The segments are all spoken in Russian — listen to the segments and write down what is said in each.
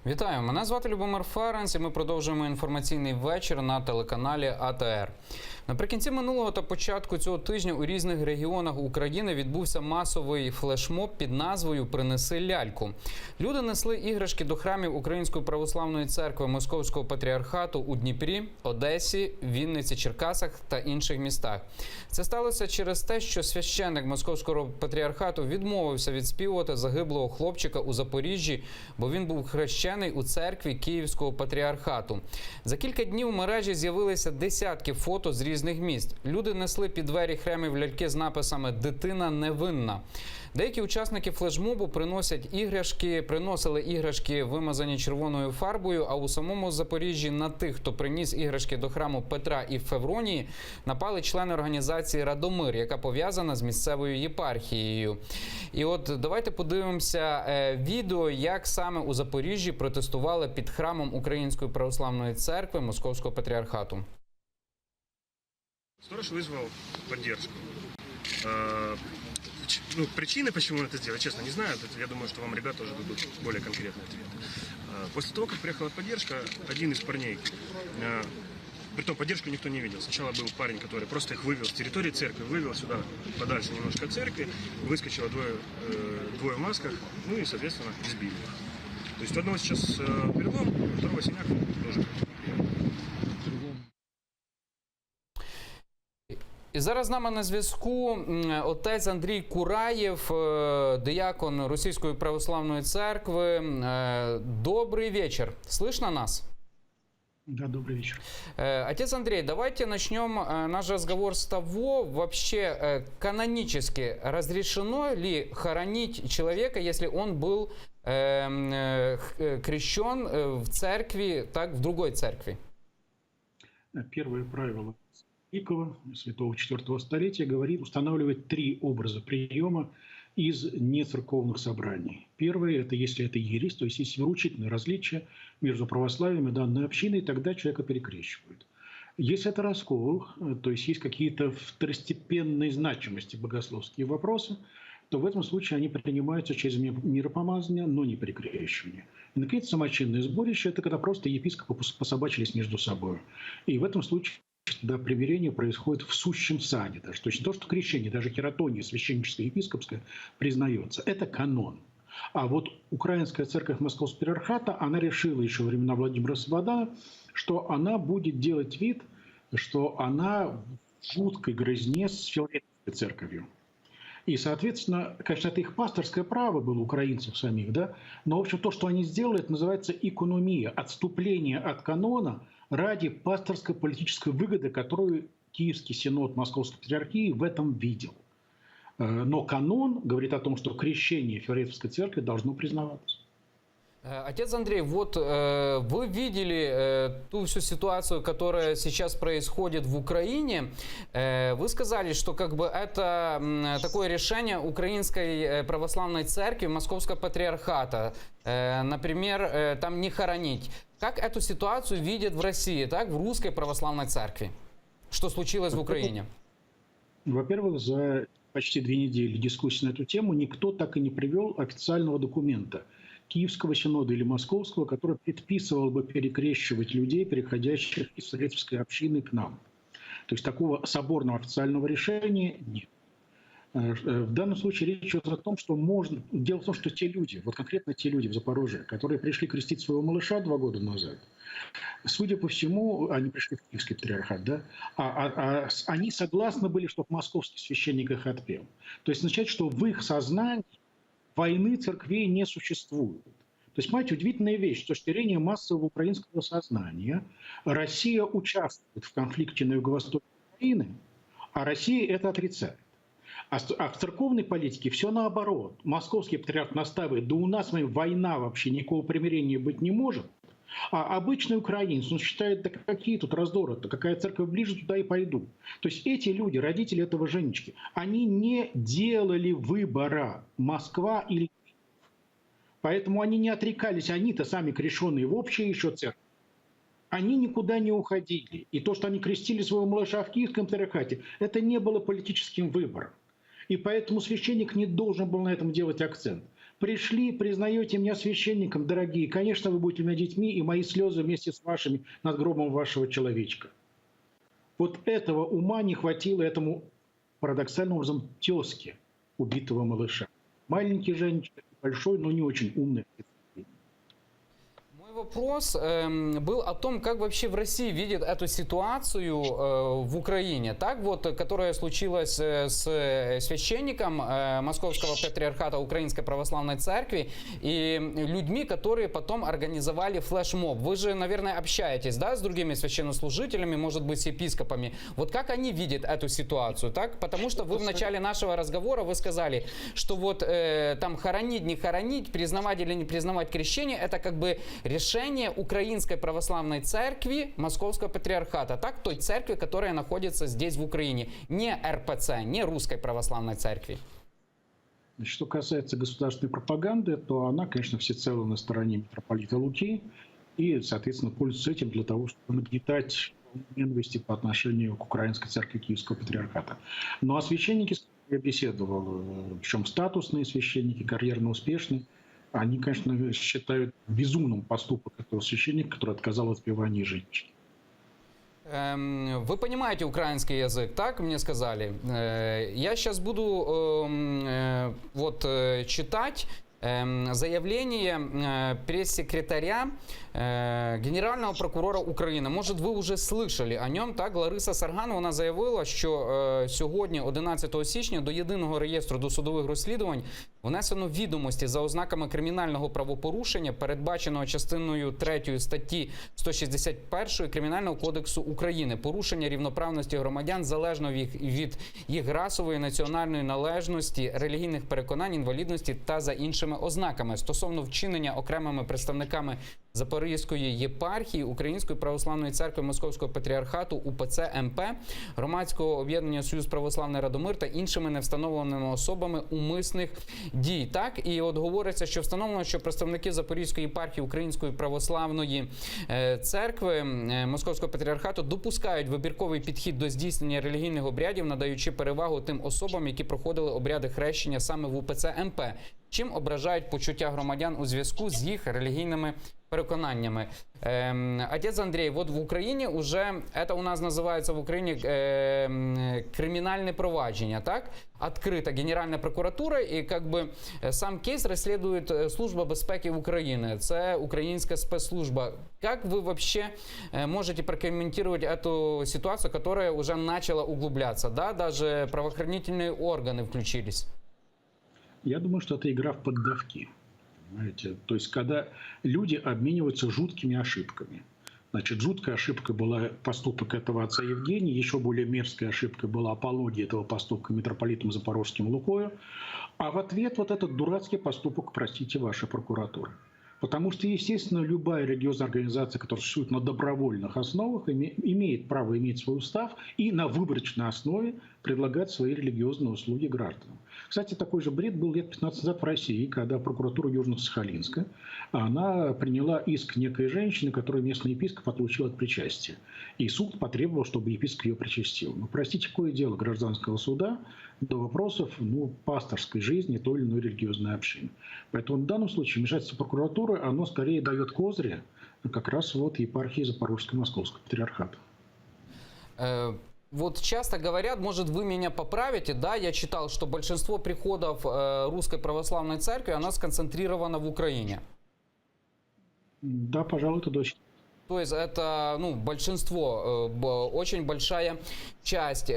Вітаю, мене звати Любомир Ференц і ми продовжуємо інформаційний вечір на телеканалі АТR. Наприкінці минулого та початку цього тижня у різних регіонах України відбувся масовий флешмоб під назвою «Принеси ляльку». Люди несли іграшки до храмів Української православної церкви Московського патріархату у Дніпрі, Одесі, Вінниці, Черкасах та інших містах. Це сталося через те, що священник Московського патріархату відмовився відспівувати загиблого хлопчика у Запоріжжі, бо він був хрещений у церкві Київського патріархату. За кілька днів у мережі з'явилися десятки фото з різних міст. Люди несли під двері храмів ляльки з написами «Дитина невинна». Деякі учасники флешмобу приносили іграшки, вимазані червоною фарбою, а у самому Запоріжжі на тих, хто приніс іграшки до храму Петра і Февронії, напали члени організації «Радомир», яка пов'язана з місцевою єпархією. І от давайте подивимося відео, як саме у Запоріжжі протестували під храмом Української православної церкви Московського патріархату. Сторож вызвал поддержку. Причины, почему он это сделал, честно, не знаю. Я думаю, что вам ребята тоже дадут более конкретный ответ. После того, как приехала поддержка, один из парней, притом поддержку никто не видел. Сначала был парень, который просто их вывел с территории церкви, вывел сюда подальше немножко от церкви, выскочило двое в масках, ну и, соответственно, избили их. То есть у одного сейчас перелом, у второго синяк тоже. І зараз з нами на зв'язку отець Андрій Кураєв, диякон Російської православної церкви. Добрый вечер. Слышно нас? Да, добрый вечер. Отец Андрей, давайте начнем наш разговор с того, вообще канонически разрешено ли хоронить человека, если он был крещен в церкви, так в другой церкви? Первое правило Великого, святого IV столетия, устанавливает три образа приема из нецерковных собраний. Первое – это если это ересь, то есть есть вероучительное различие между православием и данной общиной, тогда человека перекрещивают. Если это раскол, то есть есть какие-то второстепенной значимости богословские вопросы, то в этом случае они принимаются через миропомазание, но не перекрещивание. И, наконец, самочинное сборище – это когда просто епископы пособачились между собой. И в этом случае да, примирение происходит в сущем сане. Даже. То есть то, что крещение, даже хератония священническая, епископская, признается. Это канон. А вот Украинская церковь Московского патриархата, она решила еще во времена Владимира Свободана, что она будет делать вид, что она в жуткой грызне с Филадельфийской церковью. И, соответственно, конечно, это их пасторское право было, украинцев самих, да, но, в общем, то, что они сделали, это называется икономия, отступление от канона ради пасторской политической выгоды, которую Киевский синод Московской патриархии в этом видел. Но канон говорит о том, что крещение Филадельфийской церкви должно признаваться. Отец Андрей, вот вы видели ту всю ситуацию, которая сейчас происходит в Украине. Вы сказали, что как бы это такое решение Украинской православной церкви, Московского патриархата, например, там не хоронить. Как эту ситуацию видят в России, так, в Русской православной церкви? Что случилось в Украине? Во-первых, за почти 2 недели дискуссий на эту тему никто так и не привел официального документа Киевского синода или Московского, который предписывал бы перекрещивать людей, переходящих из Филадельфийской общины к нам. То есть такого соборного официального решения нет. В данном случае речь идет о том, что можно... Дело в том, что те люди, вот конкретно те люди в Запорожье, которые пришли крестить своего малыша 2 года назад, судя по всему, они пришли в Киевский патриархат, да? Они согласны были, чтобы московский священник их отпел. То есть означает, что в их сознании войны церквей не существует. То есть, понимаете, удивительная вещь. С точки зрения массового украинского сознания Россия участвует в конфликте на юго-востоке Украины, а Россия это отрицает. А в церковной политике все наоборот. Московский патриарх настаивает, да у нас война вообще, никакого примирения быть не может. А обычный украинец, он считает, да какие тут раздоры-то, какая церковь ближе, туда и пойду. То есть эти люди, родители этого Женечки, они не делали выбора, Москва или Киев. Поэтому они не отрекались, они-то сами крещенные в общей еще церкви. Они никуда не уходили. И то, что они крестили своего малыша в Киевском патриархате, это не было политическим выбором. И поэтому священник не должен был на этом делать акцент. Пришли, признаете меня священником, дорогие, конечно, вы будете у меня детьми, и мои слезы вместе с вашими над гробом вашего человечка. Вот этого ума не хватило этому парадоксальным образом тезке убитого малыша. Маленький Женечка, большой, но не очень умный. Мой вопрос был о том, как вообще в России видят эту ситуацию в Украине, так вот, которая случилась с священником Московского патриархата Украинской Православной Церкви и людьми, которые потом организовали флешмоб. Вы же, наверное, общаетесь, да, с другими священнослужителями, может быть, с епископами. Вот как они видят эту ситуацию, так? Потому что вы в начале нашего разговора вы сказали, что вот там хоронить, не хоронить, признавать или не признавать крещение, это как бы решение Украинской Православной Церкви Московского Патриархата, так, той церкви, которая находится здесь в Украине, не РПЦ, не Русской Православной Церкви. Значит, что касается государственной пропаганды, то она, конечно, всецело на стороне митрополита Луки и, соответственно, пользуется этим для того, чтобы нагнетать ненависти по отношению к Украинской Церкви Киевского Патриархата. Ну а священники, с которыми я беседовал, причем статусные священники, карьерно успешные, они, конечно, считают безумным поступок этого священника, который отказал от отпевания женщин. Вы понимаете украинский язык, так мне сказали? Я сейчас буду читать заявление пресс-секретаря Генерального прокурора України. Може, ви вже слышали о ньому, так? Лариса Сарган, вона заявила, що сьогодні, 11 січня, до Єдиного реєстру досудових розслідувань внесено відомості за ознаками кримінального правопорушення, передбаченого частиною 3 статті 161 Кримінального кодексу України. Порушення рівноправності громадян залежно від їх расової, національної належності, релігійних переконань, інвалідності та за іншими ознаками. Стосовно вчинення окремими представниками Запорізької єпархії Української Православної Церкви Московського Патріархату УПЦ МП, громадського об'єднання Союз Православний Радомир та іншими невстановленими особами умисних дій. Так, і от говориться, що встановлено, що представники Запорізької єпархії Української Православної Церкви Московського Патріархату допускають вибірковий підхід до здійснення релігійних обрядів, надаючи перевагу тим особам, які проходили обряди хрещення саме в УПЦ МП, чим ображають почуття громадян у зв'язку з їх релігійними переконаннями. Отец Андрей, вот в Украине уже, это у нас называется в Украине криминальное провадження, так? Открыта Генеральная прокуратура, и как бы сам кейс расследует Служба безпеки України. Це українська спецслужба. Как вы вообще можете прокомментировать эту ситуацию, которая уже начала углубляться, да? Даже правоохранительные органы включились. Я думаю, что это игра в поддавки. Понимаете? То есть, когда люди обмениваются жуткими ошибками. Значит, жуткая ошибка была поступок этого отца Евгения, еще более мерзкая ошибка была апология этого поступка митрополитом Запорожским Лукою, а в ответ вот этот дурацкий поступок, простите, вашей прокуратуры. Потому что, естественно, любая религиозная организация, которая существует на добровольных основах, имеет право иметь свой устав и на выборочной основе предлагать свои религиозные услуги гражданам. Кстати, такой же бред был лет 15 назад в России, когда прокуратура Южно-Сахалинска она приняла иск некой женщины, которую местный епископ отлучил от причастия. И суд потребовал, чтобы епископ ее причастил. Ну, простите, какое дело гражданского суда до вопросов пасторской жизни той или иной религиозной общины. Поэтому в данном случае вмешательство прокуратуры, оно скорее дает козыри как раз вот епархии Запорожского Московского Патриархата. Вот часто говорят, может, вы меня поправите, да, я читал, что большинство приходов Русской Православной Церкви, оно сконцентрировано в Украине. Да, пожалуй, это точно. То есть это, большинство, очень большая часть.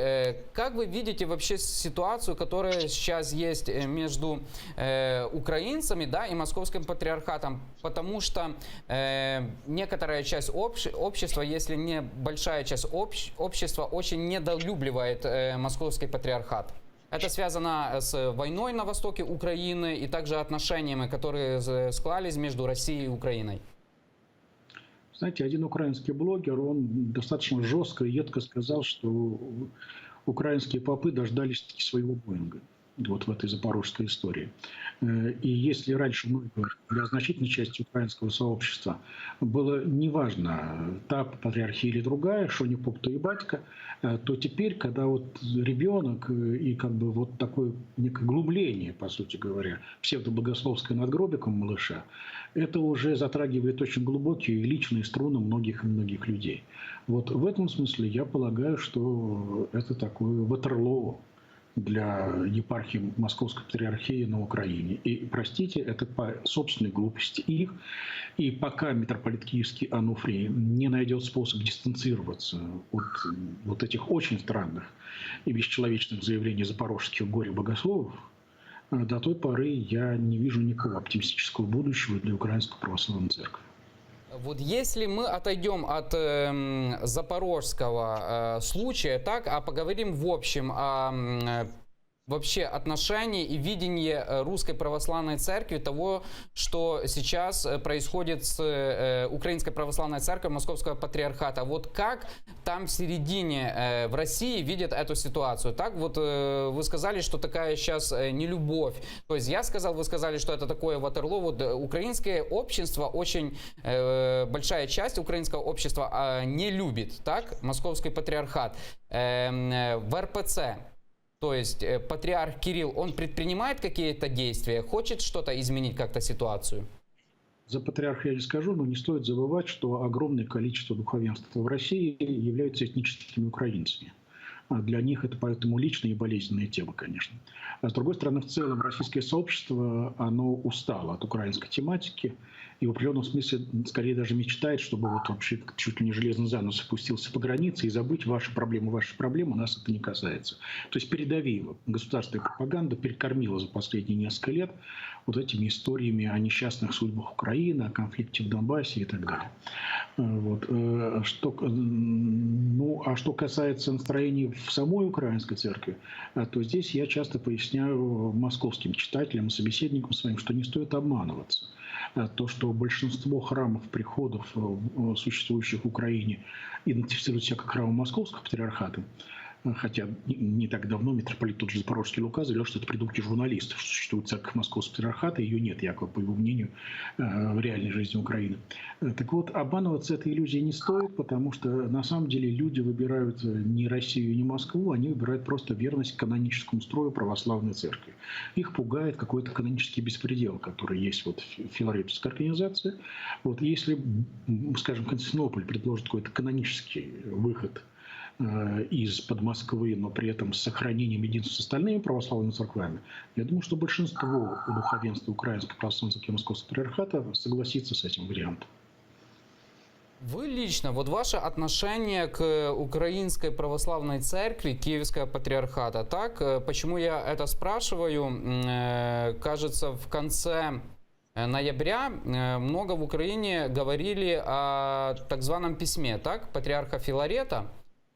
Как вы видите вообще ситуацию, которая сейчас есть между украинцами, да, и Московским Патриархатом? Потому что некоторая часть общества, если не большая часть общества, очень недолюбливает Московский Патриархат. Это связано с войной на востоке Украины и также отношениями, которые склались между Россией и Украиной. Знаете, один украинский блогер, он достаточно жестко и едко сказал, что украинские попы дождались своего Боинга. вот в этой запорожской истории. И если раньше для значительной части украинского сообщества было неважно, та патриархия или другая, что не поп, то и батька, то теперь, когда вот ребенок и как бы вот такое некое глумление, по сути говоря, псевдобогословское над гробиком малыша, это уже затрагивает очень глубокие и личные струны многих и многих людей. Вот в этом смысле я полагаю, что это такое Ватерлоо для епархии Московской Патриархии на Украине. И, простите, это по собственной глупости их. И пока митрополит Киевский Ануфрий не найдет способ дистанцироваться от вот этих очень странных и бесчеловечных заявлений запорожских горе-богословов, до той поры я не вижу никакого оптимистического будущего для Украинской Православной Церкви. Вот если мы отойдем от запорожского случая, так, а поговорим в общем о вообще отношении и видении Русской Православной Церкви того, что сейчас происходит с Украинской Православной Церковью Московского Патриархата. Вот как там в середине в России видят эту ситуацию? Так вот вы сказали, что такая сейчас нелюбовь. То есть я сказал, вы сказали, что это такое Ватерлоо. Вот украинское общество, очень большая часть украинского общества не любит, так, Московский Патриархат. В РПЦ. То есть патриарх Кирилл, он предпринимает какие-то действия, хочет что-то изменить, как-то ситуацию? За патриарха я не скажу, но не стоит забывать, что огромное количество духовенства в России являются этническими украинцами. Для них это поэтому личная и болезненная тема, конечно. А с другой стороны, в целом российское сообщество, оно устало от украинской тематики и в определенном смысле скорее даже мечтает, чтобы вот вообще чуть ли не железный занос опустился по границе и забыть ваши проблемы, нас это не касается. То есть передавила государственная пропаганда, перекормила за последние несколько лет вот этими историями о несчастных судьбах Украины, о конфликте в Донбассе и так далее. Вот. Что касается настроений в самой украинской церкви, то здесь я часто поясняю московским читателям и собеседникам своим, что не стоит обманываться. То, что большинство храмов, приходов, существующих в Украине, идентифицируют себя как храмы Московского Патриархата, хотя не так давно митрополит тот же Запорожский Лука заявил, что это придумки журналистов, что существует церковь Московского Патриархата, ее нет, якобы, по его мнению, в реальной жизни Украины. Так вот, обманываться этой иллюзией не стоит, потому что на самом деле люди выбирают не Россию, не Москву, они выбирают просто верность каноническому строю православной церкви. Их пугает какой-то канонический беспредел, который есть вот в филаретовской организации. Вот если, скажем, Константинополь предложит какой-то канонический выход из-под Москвы, но при этом с сохранением единства с остальными православными церквами, я думаю, что большинство духовенства Украинской Православной Церкви Московского Патриархата согласится с этим вариантом. Вы лично, вот ваше отношение к Украинской Православной Церкви Киевского Патриархата, так? Почему я это спрашиваю? Кажется, в конце ноября много в Украине говорили о так званом письме, так? Патриарха Филарета.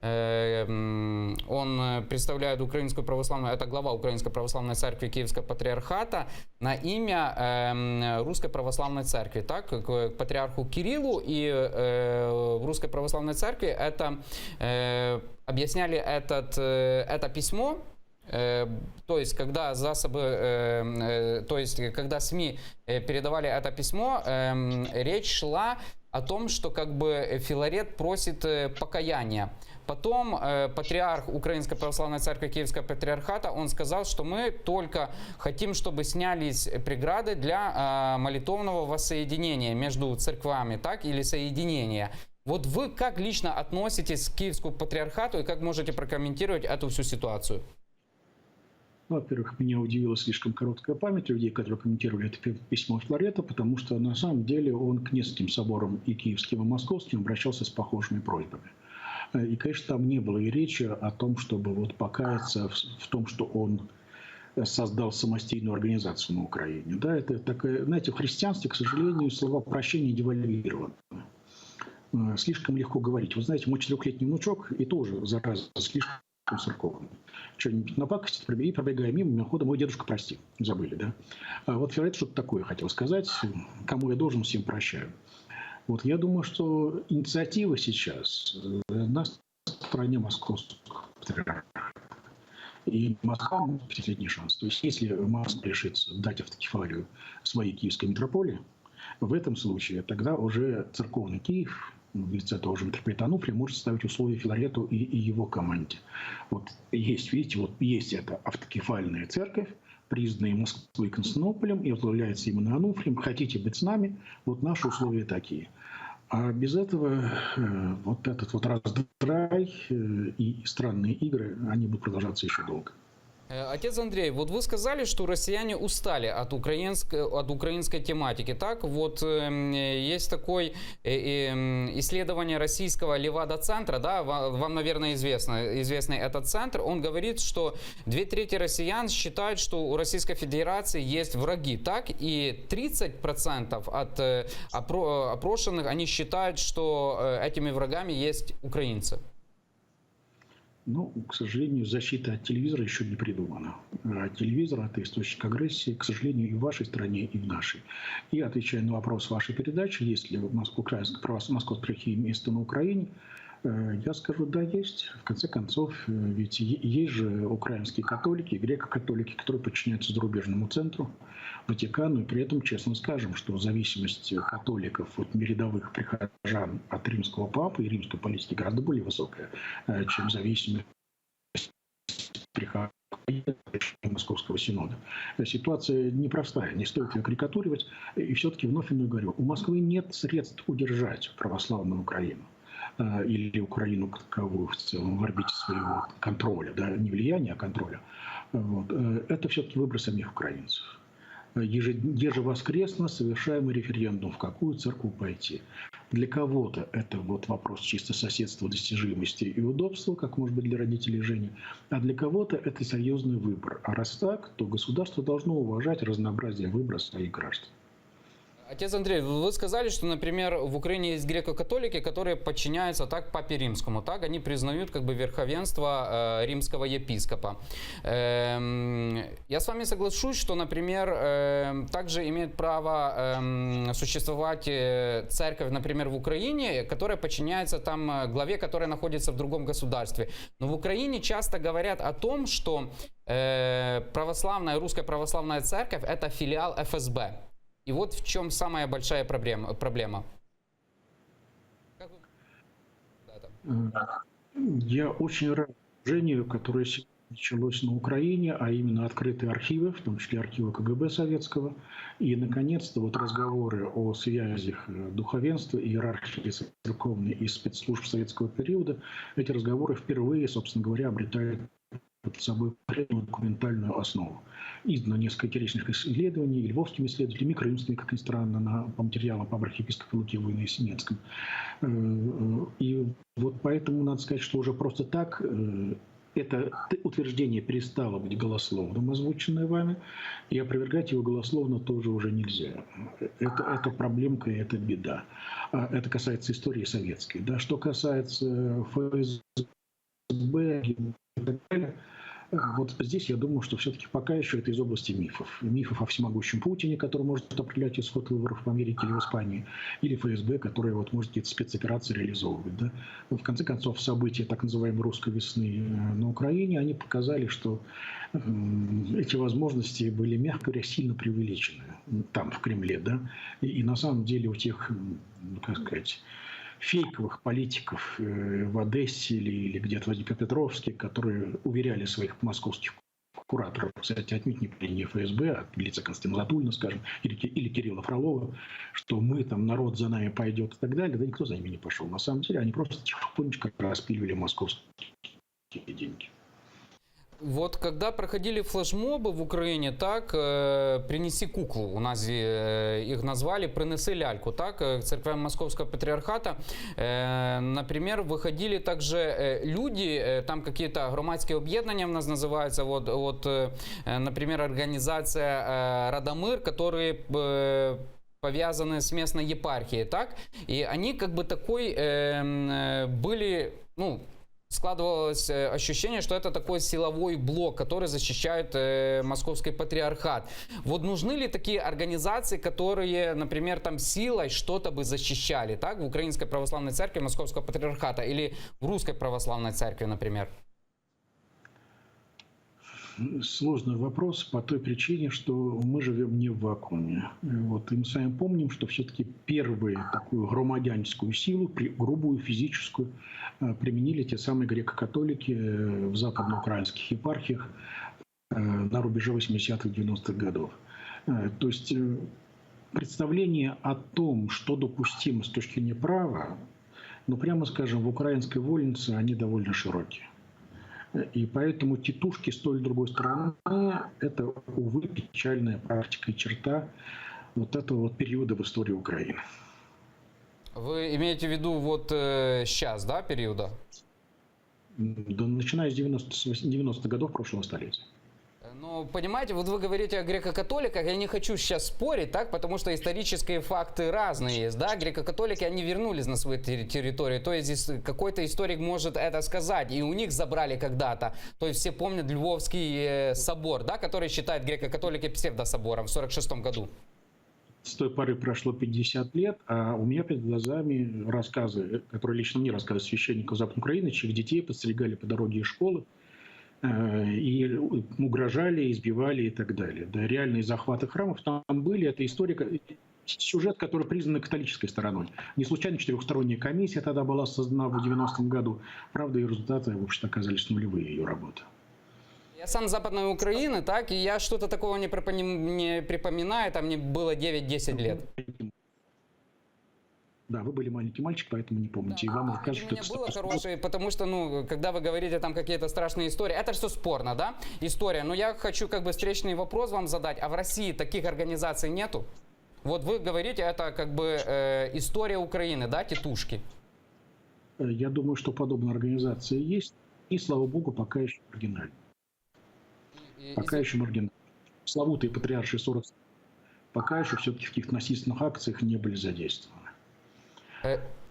Он представляет Украинскую православную, это глава Украинской православной церкви Киевского Патриархата на имя Русской православной церкви, так, к патриарху Кириллу. И в Русской православной церкви это объясняли это письмо. То есть, когда когда СМИ передавали это письмо, речь шла о том, что как бы Филарет просит покаяния. Потом патриарх Украинской Православной Церкви Киевского Патриархата, он сказал, что мы только хотим, чтобы снялись преграды для молитовного воссоединения между церквами, так, или соединения. Вот вы как лично относитесь к Киевскому Патриархату и как можете прокомментировать эту всю ситуацию? Во-первых, меня удивила слишком короткая память людей, которые комментировали это письмо Филарета, потому что на самом деле он к нескольким соборам и киевским, и московским обращался с похожими просьбами. И, конечно, там не было и речи о том, чтобы вот покаяться в том, что он создал самостийную организацию на Украине. Да, это такая, знаете, в христианстве, к сожалению, слова прощения девальвированы. Слишком легко говорить. Вы знаете, мой 4-летний внучок и тоже, зараза, слишком церковный. Что-нибудь напакостит, и пробегая мимо, мимоходом, мой дедушка, прости, забыли, да? А вот Филарет что-то такое хотел сказать, кому я должен, всем прощаю. Вот я думаю, что инициатива сейчас на стороне Московского Патриархата. И Москва может последний шанс. То есть если Москва решится дать автокефалию своей киевской митрополии, в этом случае тогда уже церковный Киев в лице того же митрополита Ануфрия может ставить условия Филарету и его команде. Вот есть, видите, вот есть эта автокефальная церковь, признанная Москвой и Константинополем, и возглавляется именно Ануфрием. Хотите быть с нами? Вот наши условия такие. А без этого вот этот вот раздрай и странные игры, они будут продолжаться еще долго. Отец Андрей, вот вы сказали, что россияне устали от украинской тематики, так? Вот есть такое исследование российского Левада-центра, да, вам, наверное, известный этот центр. Он говорит, что 2/3 россиян считают, что у Российской Федерации есть враги, так? И 30% от опрошенных, они считают, что этими врагами есть украинцы. Ну, к сожалению, защита от телевизора еще не придумана. А телевизор – это источник агрессии, к сожалению, и в вашей стране, и в нашей. И отвечая на вопрос вашей передачи, есть ли московская архив место на Украине, я скажу, да, есть. В конце концов, ведь есть же украинские католики, греко-католики, которые подчиняются зарубежному центру, Ватикану, и при этом, честно скажем, что зависимость католиков от рядовых прихожан от римского папы и римской политики гораздо более высокая, чем зависимость прихожан Московского синода. Ситуация непростая, не стоит ее карикатуривать. И все-таки вновь и говорю, у Москвы нет средств удержать православную Украину или Украину как таковую в целом в орбите своего контроля, да, не влияния, а контроля. Вот. Это все-таки выбор самих украинцев. Ежевоскресно совершаемый референдум, в какую церковь пойти. Для кого-то это вот вопрос чисто соседства, достижимости и удобства, как может быть для родителей Жени, а для кого-то это серьезный выбор. А раз так, то государство должно уважать разнообразие выбора своих граждан. Отец Андрей, вы сказали, что, например, в Украине есть греко-католики, которые подчиняются так папе римскому, так они признают как бы верховенство римского епископа. Я с вами соглашусь, что, например, также имеет право существовать церковь, например, в Украине, которая подчиняется там главе, которая находится в другом государстве. Но в Украине часто говорят о том, что русская православная церковь – это филиал ФСБ. И вот в чем самая большая проблема. Я очень рад движению, которое началось на Украине, а именно открытые архивы, в том числе архивы КГБ советского. И, наконец-то, вот разговоры о связях духовенства, иерархии церковной и спецслужб советского периода, эти разговоры впервые, собственно говоря, обретают под собой документальную основу. Издано несколько интересных исследований, и львовскими исследователями, и крымскими, как ни странно, по материалам по архиепископу Луке Войны и Синецком. И вот поэтому надо сказать, что уже просто так это утверждение перестало быть голословным, озвученное вами, и опровергать его голословно тоже уже нельзя. Это проблемка и это беда. Это касается истории советской. Да, что касается ФСБ и так далее, вот здесь я думаю, что все-таки пока еще это из области мифов. Мифов о всемогущем Путине, который может определять исход выборов в Америке или в Испании, или ФСБ, который вот может какие-то спецоперации реализовывать. Да? Но в конце концов, события так называемой русской весны на Украине, они показали, что эти возможности были, мягко говоря, сильно преувеличены там, в Кремле. Да? И на самом деле у тех, как сказать, фейковых политиков в Одессе или где-то в Днепропетровске, которые уверяли своих московских кураторов, кстати, отнюдь не по линии ФСБ, а от лица Константина Затулина, скажем, или Кирилла Фролова, что мы там, народ за нами пойдет и так далее, да никто за ними не пошел. На самом деле они просто тихонечко распиливали московские деньги. Вот когда проходили флешмобы в Украине, так, «Принеси куклу», у нас их назвали, «Принеси ляльку», так, к церквям Московского патриархата, например, выходили также люди, там какие-то громадские объединения у нас называются, вот, например, организация «Радомир», которые повязаны с местной епархией, так, и они как бы такой были, складывалось ощущение, что это такой силовой блок, который защищает Московский патриархат. Вот нужны ли такие организации, которые, например, там силой что-то бы защищали, так, в Украинской православной церкви Московского патриархата или в Русской православной церкви, например? Сложный вопрос по той причине, что мы живем не в вакууме. Вот. И мы с вами помним, что все-таки первую такую громадянскую силу, грубую физическую, применили те самые греко-католики в западноукраинских епархиях на рубеже 80-х, 90-х годов. То есть представление о том, что допустимо с точки зрения права, ну, прямо скажем, в украинской вольнице они довольно широкие. И поэтому титушки с той или другой стороны – это, увы, печальная практика и черта вот этого вот периода в истории Украины. Вы имеете в виду вот сейчас, да, периода? Да, начиная с 90-х годов прошлого столетия. Ну, понимаете, вот вы говорите о греко-католиках, я не хочу сейчас спорить, так, потому что исторические факты разные есть, да, греко-католики, они вернулись на свою территорию, то есть здесь какой-то историк может это сказать, и у них забрали когда-то, то есть все помнят Львовский собор, да, который считают греко-католики псевдособором в 46-м году. С той поры прошло 50 лет, а у меня перед глазами рассказы, которые лично мне рассказывают священников Западной Украины, чьих детей подстерегали по дороге из школы, и угрожали, избивали и так далее. Да, реальные захваты храмов там были. Это история, сюжет, который признан католической стороной. Не случайно четырехсторонняя комиссия тогда была создана в 90-м году. Правда, и результаты, в общем-то, оказались нулевые ее работы. Я сам с Западной Украины, так, и я что-то такого не припоминаю, там мне было 9-10 лет. Да, вы были маленький мальчик, поэтому не помните. Да, и вам кажется, у меня было хорошее, потому что, ну, когда вы говорите там какие-то страшные истории, это все спорно, да, история. Но я хочу как бы встречный вопрос вам задать. А в России таких организаций нету? Вот вы говорите, это как бы история Украины, да, титушки? Я думаю, что подобная организация есть. И, слава богу, пока еще маргинально. Пока еще маргинально. Славутые патриаршие 40 пока еще все-таки в каких-то насильственных акциях не были задействованы.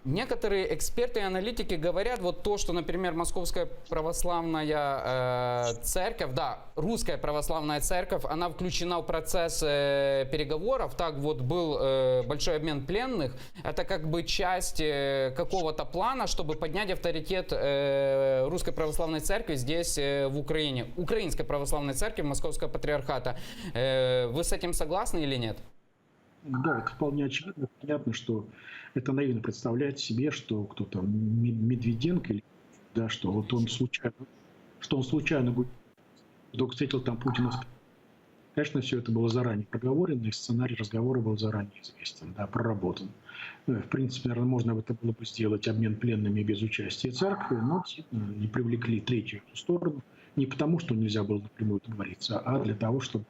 Некоторые эксперты и аналитики говорят вот то, что, например, Московская православная церковь, да, Русская православная церковь, она включена в процесс переговоров. Так вот был большой обмен пленных. Это как бы часть какого-то плана, чтобы поднять авторитет Русской православной церкви здесь, в Украине. Украинской православной церкви, Московского патриархата. Вы с этим согласны или нет? Да, это вполне очевидно. Понятно, что это наивно представлять себе, что кто-то Медведенко, да, что вот он случайно вдруг встретил там Путина. Конечно, все это было заранее проговорено, и сценарий разговора был заранее известен, да, проработан. В принципе, наверное, можно это было бы сделать обмен пленными без участия церкви, но не привлекли третью сторону. Не потому, что нельзя было напрямую договориться, а для того, чтобы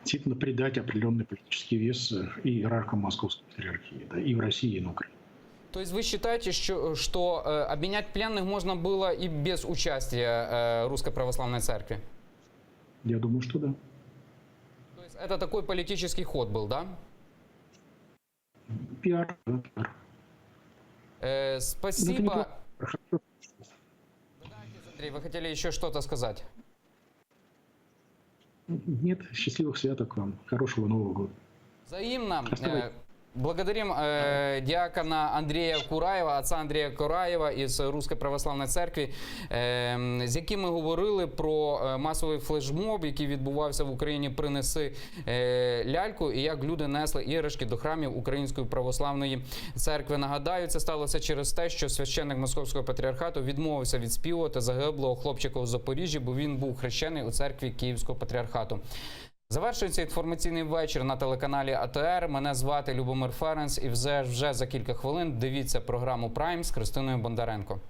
действительно придать определенный политический вес и иерархам Московской патриархии, да, и в России, и на Украине. То есть вы считаете, что обменять пленных можно было и без участия Русской Православной Церкви? Я думаю, что да. То есть это такой политический ход был, да? Пиар. Спасибо. Андрей, вы хотели еще что-то сказать? Нет, счастливых святок вам. Хорошего Нового года. Взаимно. Благодарим диакона Андрія Кураєва, отца Андрія Кураєва із Руської Православної Церкви, з яким ми говорили про масовий флешмоб, який відбувався в Україні «Принеси ляльку» і як люди несли іграшки до храмів Української Православної Церкви. Нагадаю, це сталося через те, що священник Московського патріархату відмовився відспівувати загиблого хлопчика у Запоріжжі, бо він був хрещений у церкві Київського патріархату. Завершується інформаційний вечір на телеканалі АТР. Мене звати Любомир Ференц і вже за кілька хвилин дивіться програму «Прайм» з Христиною Бондаренко.